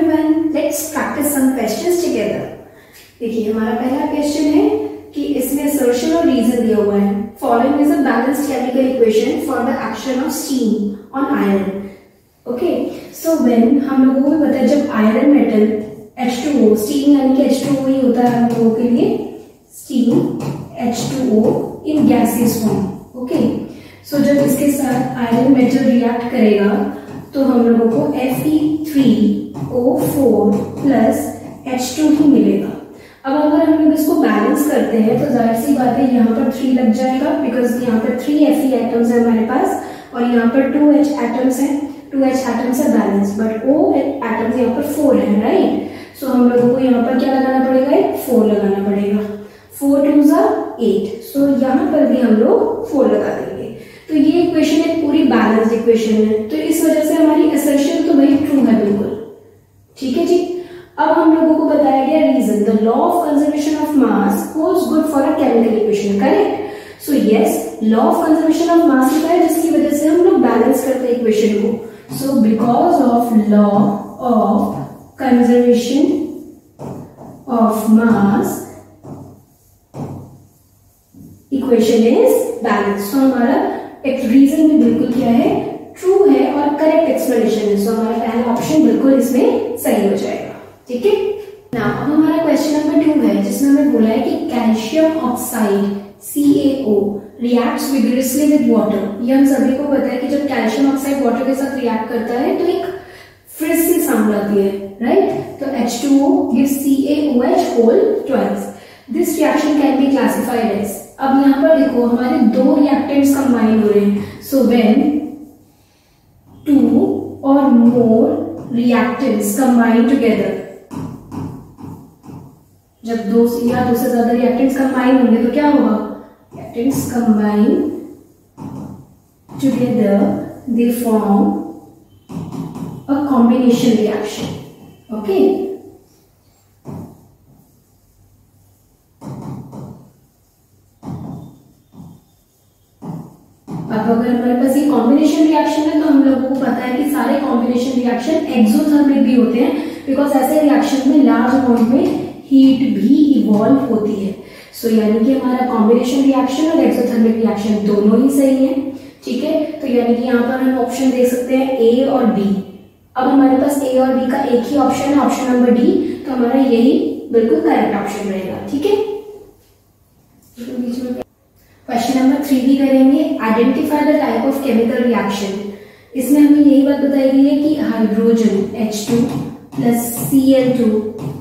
everyone, let's practice some questions together. देखिए हमारा पहला क्वेश्चन है कि इसमें assertion और reason दिया हुआ है. Following is a balanced chemical equation for the action of steam on iron. Okay, so when हम लोगों को पता है जब iron metal H2O, steam यानी कि H2O ही होता है हम लोगों के लिए, steam H2O in gaseous form. Okay, so जब इसके साथ iron metal react करेगा तो हम लोगों को Fe3O4 प्लस H2 ही मिलेगा. अब अगर हम लोग इसको बैलेंस करते हैं तो जाहिर सी बात है यहाँ पर 3 लग जाएगा, बिकॉज यहाँ पर 3 Fe एटम्स है हमारे पास और यहाँ पर 2H एटम्स है. 2H एटम्स है बैलेंस, बट O एटम्स यहाँ पर 4 है, राइट. सो हम लोगों को यहाँ पर क्या लगाना पड़ेगा, 4 लगाना पड़ेगा. 4 2 जा 8. सो यहाँ पर भी हम लोग 4 लगा देंगे. तो ये इक्वेशन एक पूरी बैलेंस्ड इक्वेशन है, तो इस वजह से हमारी असर्शन तो भाई ट्रू है बिल्कुल. ठीक है जी. अब हम लोगों को बताया गया reason, the law of conservation of mass holds good for a chemical equation, correct. So yes, law of conservation of mass होता है जिसकी वजह से हम लोग बैलेंस करते हैं इक्वेशन को. So because of law of conservation of mass equation is balance. तो हमारा एक रीजन भी बिल्कुल क्या है, ट्रू है और करेक्ट एक्सप्लेनेशन है. सो हमारा पहला ऑप्शन बिल्कुल इसमें सही हो जाएगा. ठीक है. नाउ अब हमारा क्वेश्चन नंबर 2 है जिसमें हमें बोला है कि calcium oxide CaO reacts vigorously with water. ये हम सभी को पता है कि जब कैल्शियम ऑक्साइड वाटर के साथ रिएक्ट करता है तो एक फ्रिज सी साउंड आती है, राइट. तो H2O gives CaOH whole twice. This reaction can be classified as. अब यहाँ पर देखो हमारे 2 रिएक्टेंट्स कंबाइन हो रहे हैं. So when 2 or more reactants combine together, जब 2 या 2 से ज्यादा रिएक्टेंट्स कंबाइन होंगे तो क्या होगा, reactants combine together they form a combination reaction. Okay. अब अगर हमारे पास ये कॉम्बिनेशन रिएक्शन है तो हम लोगों को पता है कि सारे कॉम्बिनेशन रिएक्शन एक्सोथर्मिक भी होते हैं, बिकॉज ऐसे रिएक्शन में लार्ज अमाउंट में हीट भी इवॉल्व होती है. सो यानी कि हमारा कॉम्बिनेशन रिएक्शन और एक्सोथर्मिक रिएक्शन दोनों ही सही है. ठीक है. तो यानी कि यहाँ पर हम ऑप्शन देख सकते हैं A और B. अब हमारे पास A और B का एक ही ऑप्शन है, ऑप्शन नंबर D. तो हमारा यही बिल्कुल करेक्ट ऑप्शन रहेगा. ठीक है. क्वेश्चन नंबर 3 भी करेंगे. Identify the type of chemical reaction. इसमें हमें यही बात बताई गई है कि hydrogen H2 plus Cl2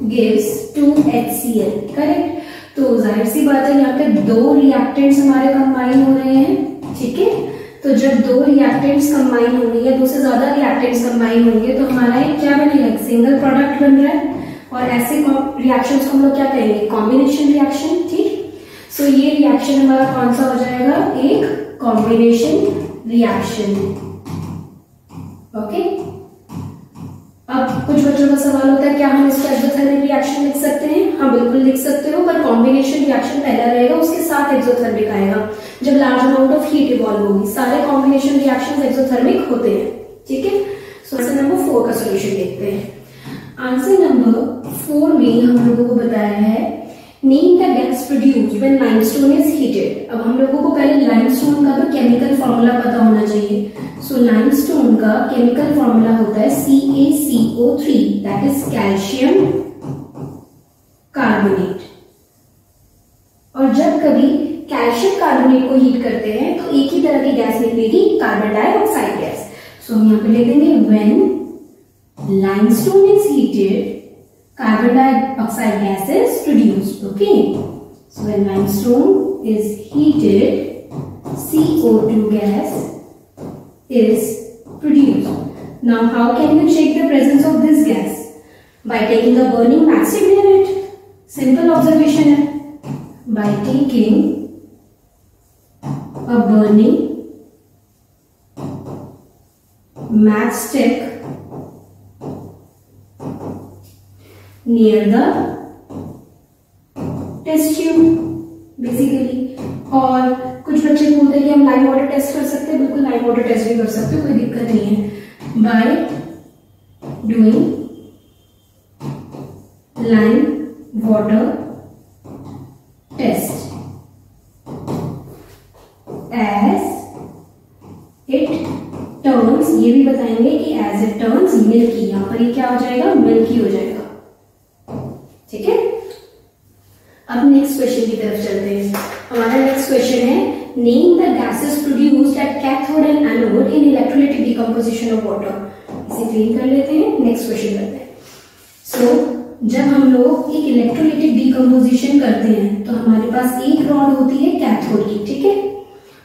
gives 2HCl, correct. तो जाहिर सी बात है यहाँ पे 2 रिएक्टेंट्स हमारे कंबाइन हो रहे हैं. ठीक है. तो जब 2 रिएक्टेंट्स कंबाइन होंगे या 2 से ज्यादा रिएक्टेंट्स कंबाइन होंगे तो हमारा एक क्या बनेगा, सिंगल प्रोडक्ट बन रहा है. और ऐसे रिएक्शंस को हम लोग क्या कहेंगे, कॉम्बिनेशन रिएक्शन. ठीक. सो ये रिएक्शन हमारा कौन सा हो जाएगा, एक कॉम्बिनेशन रिएक्शन. ओके. अब कुछ बच्चों का सवाल होता है क्या हम इसको एक्सोथर्मिक रिएक्शन लिख सकते हैं. हाँ बिल्कुल लिख सकते हो, पर कॉम्बिनेशन रिएक्शन पहला रहेगा, उसके साथ एक्सोथर्मिक आएगा जब large amount of heat evolve होगी. सारे कॉम्बिनेशन रिएक्शंस एक्सोथर्मिक होते हैं. ठीक है. सो आंसर नंबर 4 का सॉल्यूशन देखते हैं. आंसर नंबर 4 में हम लोगों को बताया है name the gas produced when limestone is heated. अब हम लोगों को पहले लाइमस्टोन का तो केमिकल फॉर्मूला पता होना चाहिए. सो लाइमस्टोन का केमिकल फॉर्मूला होता है CaCO3, that is calcium carbonate. और जब कभी कैल्शियम कार्बोनेट को हीट करते हैं तो एक ही तरह की गैस निकलेगी, कार्बन डाइऑक्साइड गैस. सो हम यहाँ पे लिख देंगे when limestone is heated carbon dioxide gas is produced. Okay. So when limestone is heated, CO2 gas is produced. Now how can you check the presence of this gas? By taking a burning matchstick near it. Simple observation है. By taking a burning matchstick near the test tube basically. और कुछ बच्चे बोलते हैं कि हम lime water test कर सकते हैं. बिल्कुल लाइम वाटर टेस्ट भी कर सकते हो, कोई दिक्कत नहीं है. By doing water test as it turns, ये भी बताएंगे कि as it turns milky, यहां पर ये क्या हो जाएगा, मिल्की हो जाएगा। ठीक है, अब नेक्स्ट क्वेश्चन की तरफ चलते हैं। हमारा नेक्स्ट क्वेश्चन है name the gases produced at cathode and anode in electrolytic decomposition of water. इसे क्लीन कर लेते हैं, नेक्स्ट क्वेश्चन करते हैं। सो जब हम लोग एक इलेक्ट्रोलाइटिक डिकम्पोजिशन करते हैं तो हमारे पास एक रॉड होती है कैथोड की, ठीक है,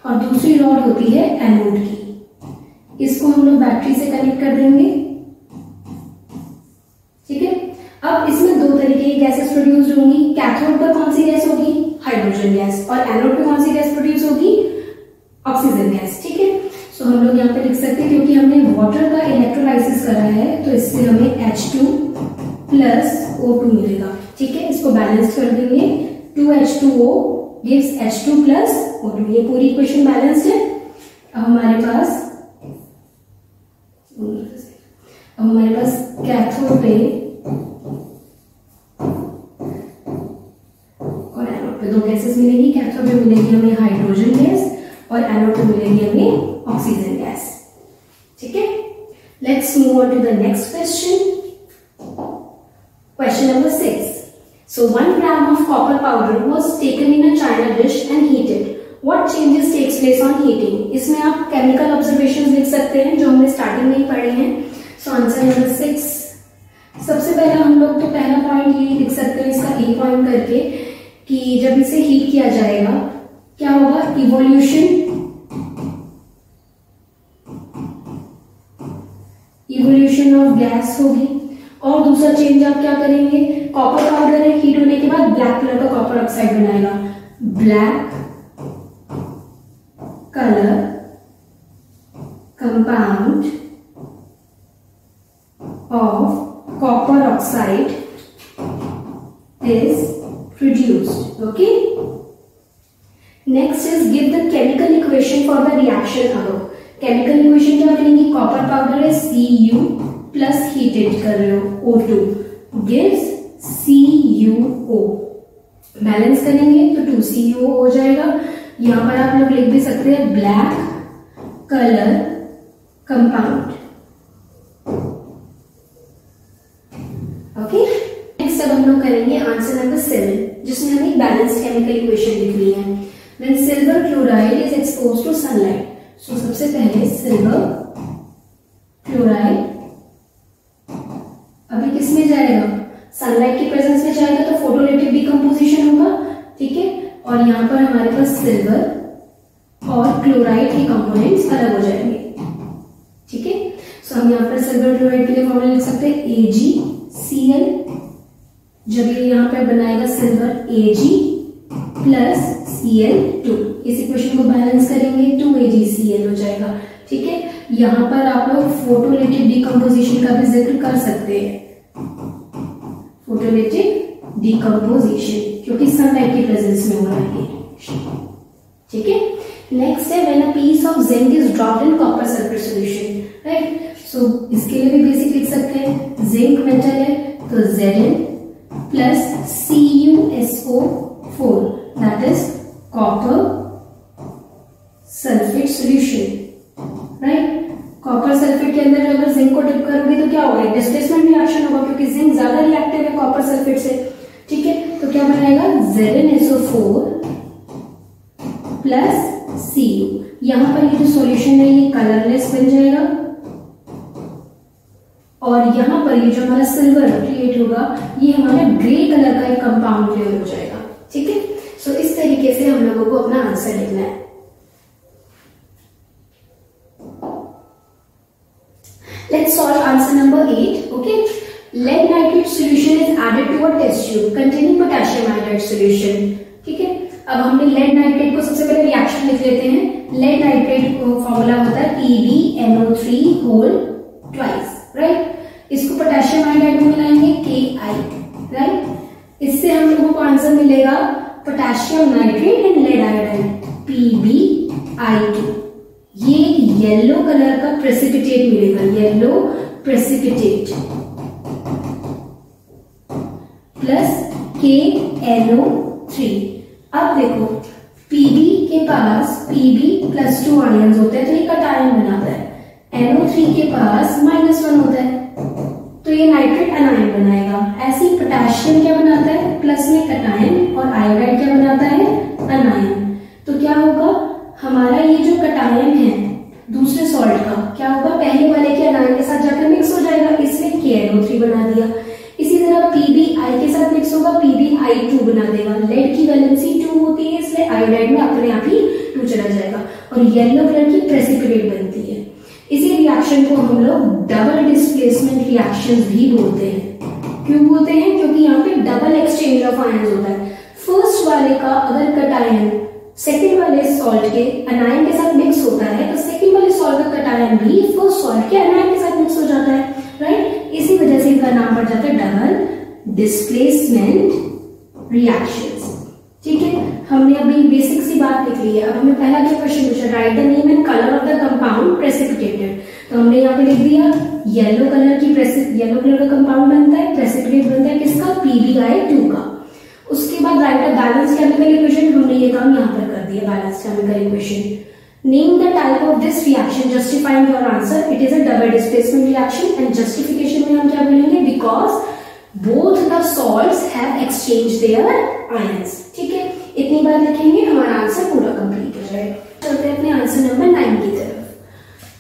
और दूसरी रॉड होती है एनोड की। इसको हम लोग बैटरी से कनेक्ट कर देंगे। ठीक है, अब इसमें दो तरीके की गैसेस प्रोड्यूस होंगी। कैथोड पर कौन सी गैस होगी, हाइड्रोजन गैस, और एनोड पे कौन सी गैस प्रोड्यूस होगी, ऑक्सीजन गैस। ठीक है, सो हम लोग यहाँ पे लिख सकते हैं क्योंकि हमने वाटर का इलेक्ट्रोलाइसिस करा है तो इससे हमें H2 प्लस O2 मिलेगा। ठीक है, इसको बैलेंस कर देंगे, 2H2O gives H2 plus O2। ये पूरी इक्वेशन बैलेंस्ड है। अब हमारे पास कैथोड पे और एनोड पे दो गैसेस मिलेगी। कैथोड पे मिलेगी हमें हाइड्रोजन गैस और एनोड पे मिलेगी हमें ऑक्सीजन गैस। ठीक है, let's move on to the next question. Question number 6. So 1 gram of copper powder was taken in a china dish and heated. What changes takes place on heating? इसमें आप chemical observations लिख सकते हैं जो हमने starting में ही पढ़े हैं। So answer number 6। सबसे पहले हम लोग तो पहला पॉइंट ये लिख सकते हैं इसका A पॉइंट करके कि जब इसे हीट किया जाएगा क्या होगा, इवोल्यूशन ऑफ गैस होगी। और दूसरा चेंज आप क्या करेंगे, कॉपर पाउडर है, हीट होने के बाद ब्लैक कलर का कॉपर ऑक्साइड बनाएगा। Black colour compound of copper oxide is produced. Okay, next is give the chemical equation for the reaction above. Chemical equation क्या बनेगी, कॉपर पाउडर है Cu प्लस हीटेड कर रहे हो O2 गिव्स CuO। बैलेंस करेंगे तो 2CuO हो जाएगा। यहां पर आप लोग लिख भी सकते हैं black colour compound. Okay, next अब हम लोग करेंगे आंसर नंबर 7 जिसमें हमें बैलेंस्ड केमिकल इक्वेशन लिखनी है। When silver chloride is exposed to sunlight, so सबसे पहले सिल्वर क्लोराइड अभी किस में जाएगा, सनलाइट की प्रेजेंस में जाएगा तो फोटोलिटिक डिकम्पोजिशन होगा। ठीक है, और यहाँ पर हमारे पास सिल्वर और क्लोराइड के कंपोनेंट्स अलग हो जाएंगे। ठीक है, सो हम यहाँ पर सिल्वर क्लोराइड के लिए फॉर्मूला लिख सकते हैं AgCl। जब ये यहाँ पर बनाएगा सिल्वर Ag प्लस Cl2, इस इक्वेशन को बैलेंस करेंगे 2AgCl हो जाएगा। ठीक है, यहां पर आप लोग फोटोलिटिक डिकम्पोजिशन का भी जिक्र कर सकते हैं, फोटोलिटिक डिकम्पोजिशन क्योंकि सनलाइट की प्रेजेंस में हो रहा है। ठीक है, नेक्स्ट है when a piece of zinc is dropped in copper sulphate solution, right. So इसके लिए भी बेसिक लिख सकते हैं, जिंक मेटल है तो Zn plus CuSO4 that is copper sulphate solution, right. Copper sulphate के अंदर अगर जिंक को डिप करोगे तो क्या होगा, डिस्प्लेसमेंट रिएक्शन होगा क्योंकि जिंक ज्यादा रिएक्टिव है कॉपर सल्फेट से। ठीक है, तो क्या बनाएगा ZnSO4 प्लस Cu। यहां पर ये जो सॉल्यूशन है ये कलरलेस बन जाएगा और यहां पर ये जो हमारा सिल्वर क्रिएट होगा ये हमारा ग्रे कलर का एक कंपाउंड क्लियर हो जाएगा। ठीक है, सो इस तरीके से हम लोगों को अपना आंसर लिखना है। Let's solve answer number 8. Okay, lead nitrate solution is added to a test tube containing potassium iodide solution. ठीक है, अब हमने lead nitrate को सबसे पहले रिएक्शन लिख लेते हैं। lead nitrate को फॉर्मूला होता है PbNO3 whole twice, राइट। इसको पोटेशियम आयोडाइड में मिलाएंगे Ki, राइट। इससे हम लोगों को आंसर मिलेगा potassium nitrate and lead iodide PbI2। ये येलो कलर का प्रेसिपिटेट मिलेगा, येलो प्रेसिपिटेट प्लस KNO3। अब देखो Pb के पास Pb+2 आयन्स होते हैं तो ये कटायन बनाता है, NO3 के पास -1 होता है तो ये नाइट्रेट अनायन बनाएगा। ऐसे ही पोटेशियम क्या बनाता है, प्लस में कटायन, और आयोडाइड क्या बनाता है, अनायन। तो क्या होगा, हमारा ये जो कटायन है दूसरे सॉल्ट का क्या होगा, पहले वाले के अनायन के साथ जाकर मिक्स हो जाएगा, इसलिए KNO3 बना दिया। इसी तरह PbI के साथ मिक्स होगा, PbI2 बना देगा। लेड की वैलेंसी 2 होती है इसलिए आयोडाइड में अपने आप ही 2 चला जाएगा और येलो कलर की प्रेसिपिटेट बनती है। इसी रिएक्शन को हम लोग डबल डिस्प्लेसमेंट रिएक्शन भी बोलते हैं। क्यों बोलते हैं, क्योंकि यहाँ पे डबल एक्सचेंज ऑफ आयन्स होता है। फर्स्ट वाले का अगर कटायन सेकंड वाले सॉल्ट के अनायन के साथ मिक्स होता है तो सेकंड वाले सॉल्ट का कटायन भी फर्स्ट सॉल्ट के अनायन के साथ मिक्स हो जाता है, राइट। इसी वजह से इनका नाम पड़ जाता है डबल डिस्प्लेसमेंट रिएक्शंस। ठीक है, हमने अभी बेसिक सी बात लिख ली है। अब हमें पहला क्या क्वेश्चन पूछा, right the name and colour of the compound precipitated. तो हमने यहाँ पे लिख दिया येलो कलर का कंपाउंड बनता है, प्रेसिपिटेट बनता है किसका, PbI2 का। उसके बाद right the balance chemical equation, हमने ये काम यहाँ पर कर दिया, balance chemical equation. Name the type of this reaction, justifying your answer. It is a double displacement reaction and justification में हम क्या बोलेंगे, because both the salts have exchanged their ions। ठीक है, इतनी बात लिखेंगे, हमारा आंसर पूरा कंप्लीट हो जाएगा। चलते हैं अपने आंसर नंबर 9 की तरफ।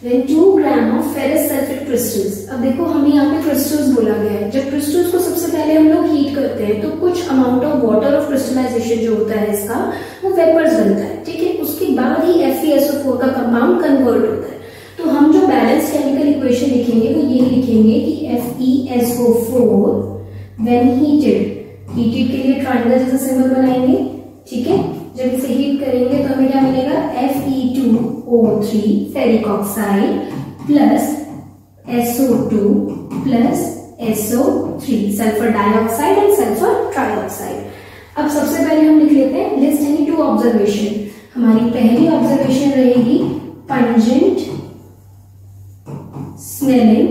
When 2 gram of ferrous sulphate crystals, अब देखो हमें यहाँ पे क्रिस्टल्स बोला गया है। जब क्रिस्टल्स को सबसे पहले हम लोग हीट करते हैं तो कुछ amount of water of crystallisation जो होता है इसका, वो वेपर्स बनता है। ठीक है, उसके बाद ही FeSO4 का कंपाउंड कन्वर्ट होता है। तो हम जो बैलेंस केमिकल इक्वेशन लिखेंगे वो ये लिखेंगे कि FeSO4 when heated के लिए ट्रायंगल जैसा सिंबल बनाएंगे। ठीक है, जब इसे हीट करेंगे तो हमें क्या मिलेगा, Fe2O3 ferric oxide plus SO2 plus SO3 sulphur dioxide and sulphur trioxide. अब सबसे पहले हम लिख लेते हैं लिस्ट एनी 2 ऑब्जर्वेशन। हमारी पहली ऑब्जर्वेशन रहेगी पंजेंट स्मेलिंग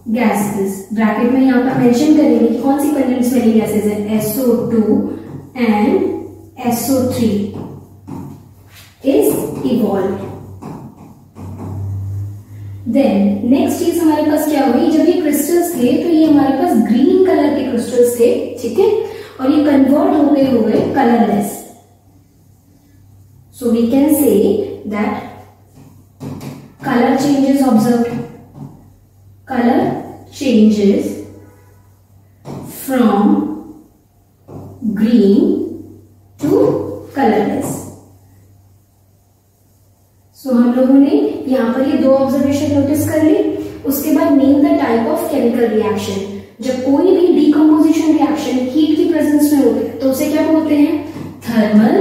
गैसेस। ब्रैकेट में यहाँ पर मेंशन करेंगे कि कौन सी पंजेंट स्मेलिंग गैसेस है, SO2 and SO3 is evolve. Then next चीज हमारे पास क्या हुई, जब ये क्रिस्टल्स थे तो ये हमारे पास ग्रीन कलर के क्रिस्टल्स थे। ठीक है, और ये कन्वर्ट हो गए colourless. So we can say that color changes observed, color changes from green to colorless। सो हम लोगों ने यहाँ पर ये 2 ऑब्जर्वेशन नोटिस कर ली। उसके बाद name the type of chemical reaction. जब कोई भी डिकम्पोजिशन रिएक्शन हीट की प्रेजेंस में होती है तो उसे क्या बोलते हैं, थर्मल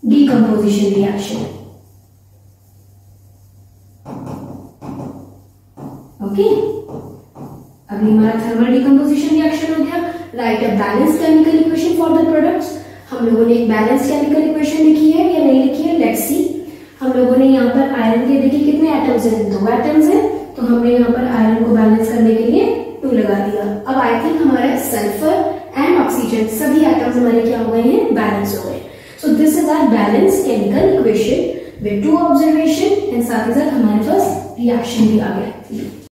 डिकम्पोजिशन रिएक्शन। ओके, अभी हमारा थर्मल डिकम्पोजिशन रिएक्शन हो गया। Right a balance chemical equation for the products. हम लोगों ने एक बैलेंस केमिकल इक्वेशन लिखी है या नहीं लिखी है, लेट्स सी। हम लोगों ने यहाँ पर आयरन के देखिए कितने एटम्स हैं, 2 एटम्स हैं, तो हमने यहाँ पर आयरन को बैलेंस करने के लिए 2 लगा दिया। अब आई थिंक हमारे सल्फर एंड ऑक्सीजन सभी एटम्स हमारे क्या हो गए हैं, बैलेंस हो गए। So this is our balance chemical equation with 2 observation and साथ ही साथ हमारे पास रिएक्शन भी आ गया।